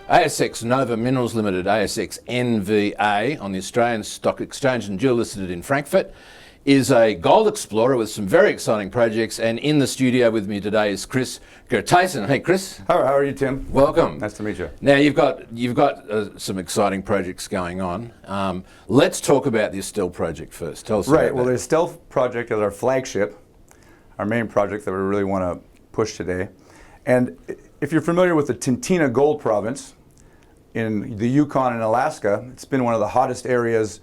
ASX Nova Minerals Limited, ASX NVA, on the Australian Stock Exchange and dual listed in Frankfurt, is a gold explorer with some very exciting projects. And in the studio with me today is Chris Geerthuizen. Hey, Chris. How are you, Tim? Welcome. Nice to meet you. Now you've got some exciting projects going on. Let's talk about the Estelle project first. Tell us about Well, that. the Estelle project is our flagship, our main project that we really want to push today. And if you're familiar with the Tintina Gold Province in the Yukon and Alaska, it's been one of the hottest areas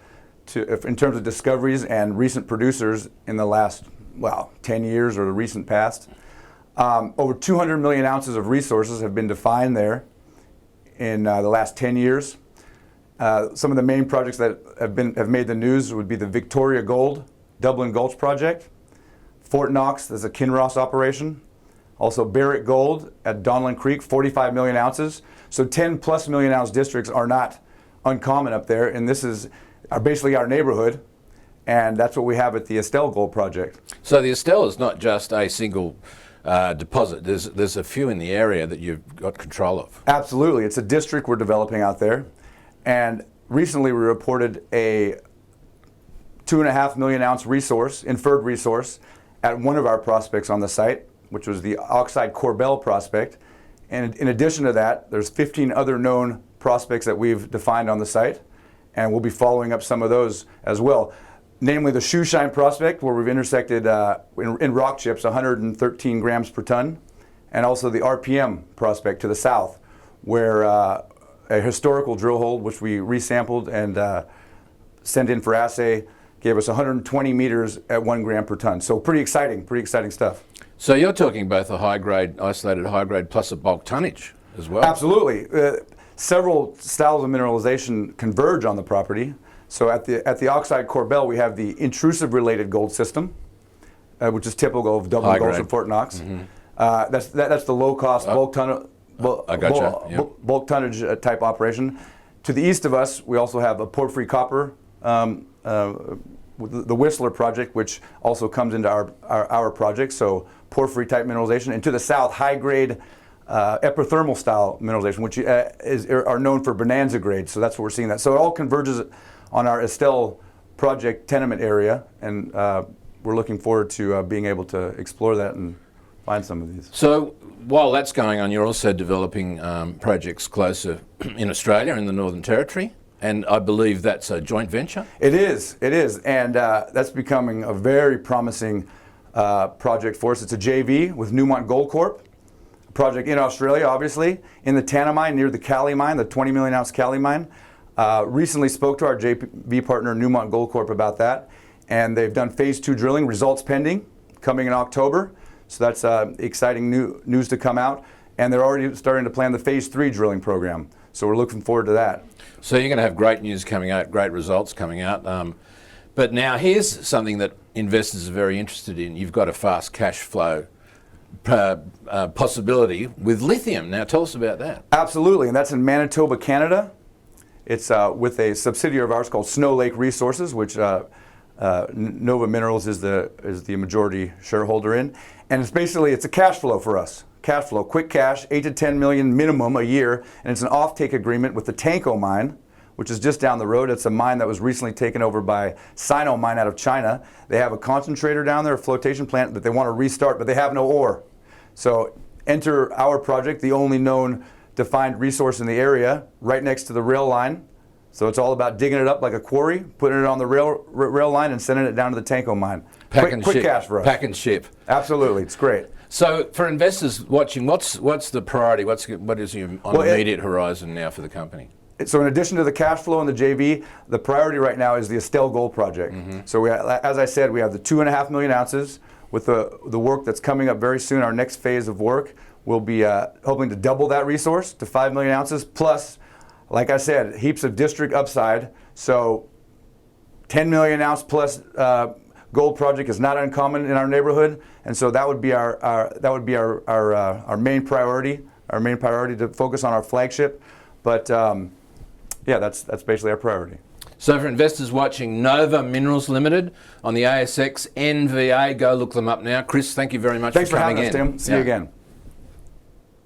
in terms of discoveries and recent producers in the last, 10 years or the recent past. Over 200 million ounces of resources have been defined there in the last 10 years. Some of the main projects that have made the news would be the Victoria Gold Dublin Gulch project, Fort Knox, that's a Kinross operation, also Barrick Gold at Donlin Creek, 45 million ounces. So 10 plus million ounce districts are not uncommon up there, and this is basically our neighborhood, and that's what we have at the Estelle Gold project. So the Estelle is not just a single deposit. There's a few in the area that you've got control of. Absolutely. It's a district we're developing out there, and recently we reported a 2.5 million ounce resource, inferred resource, at one of our prospects on the site, which was the Oxide Corbel prospect. And in addition to that, there's 15 other known prospects that we've defined on the site, and we'll be following up some of those as well. Namely the Shoeshine prospect, where we've intersected in rock chips 113 grams per ton, and also the RPM prospect to the south, where a historical drill hole, which we resampled and sent in for assay, gave us 120 meters at 1 gram per ton. So pretty exciting stuff. So you're talking both a high-grade, isolated high-grade, plus a bulk tonnage as well? Absolutely. Several styles of mineralization converge on the property. So at the Oxide Corbel, we have the intrusive-related gold system, which is typical of Dublin Gulch and Fort Knox. Mm-hmm. That's the low-cost bulk tonnage type operation. To the east of us, we also have a porphyry copper, the Whistler project, which also comes into our project. So porphyry type mineralization, and to the south, high-grade epithermal style mineralization, which are known for bonanza grade. So that's what we're seeing that. So it all converges on our Estelle project tenement area, and we're looking forward to being able to explore that and find some of these. So while that's going on, you're also developing projects closer in Australia, in the Northern Territory, and I believe that's a joint venture? It is, and that's becoming a very promising project for us. It's a JV with Newmont Gold Corp, a project in Australia, obviously, in the Tanna mine near the Kali mine, the 20 million ounce Kali mine. Recently spoke to our JV partner, Newmont Gold Corp, about that, and they've done phase 2 drilling, results pending, coming in October. So that's exciting news to come out, and they're already starting to plan the phase 3 drilling program. So we're looking forward to that. So you're going to have great news coming out, great results coming out. But now here's something that investors are very interested in. You've got a fast cash flow possibility with lithium. Now tell us about that. Absolutely, and that's in Manitoba, Canada. It's with a subsidiary of ours called Snow Lake Resources, which Nova Minerals is the majority shareholder in. And it's a cash flow for us. Cash flow, quick cash, 8 to 10 million minimum a year, and it's an offtake agreement with the Tanko mine, which is just down the road. It's a mine that was recently taken over by Sino Mine out of China. They have a concentrator down there, a flotation plant that they want to restart, but they have no ore. So enter our project, the only known defined resource in the area, right next to the rail line. So it's all about digging it up like a quarry, putting it on the rail line, and sending it down to the Tanko mine. Quick cash for us. Pack and ship. Absolutely, it's great. So for investors watching, what's the priority? What is your immediate horizon now for the company? So in addition to the cash flow and the JV, the priority right now is the Estelle Gold project. Mm-hmm. So as I said, we have the 2.5 million ounces with the work that's coming up very soon. Our next phase of work will be hoping to double that resource to 5 million ounces, plus, like I said, heaps of district upside. So 10 million ounce plus gold project is not uncommon in our neighborhood, and so that would be our main priority. Our main priority to focus on our flagship, but that's basically our priority. So for investors watching, Nova Minerals Limited on the ASX NVA, go look them up now. Chris, thank you very much for coming in. Thanks for having us, Tim. See you again.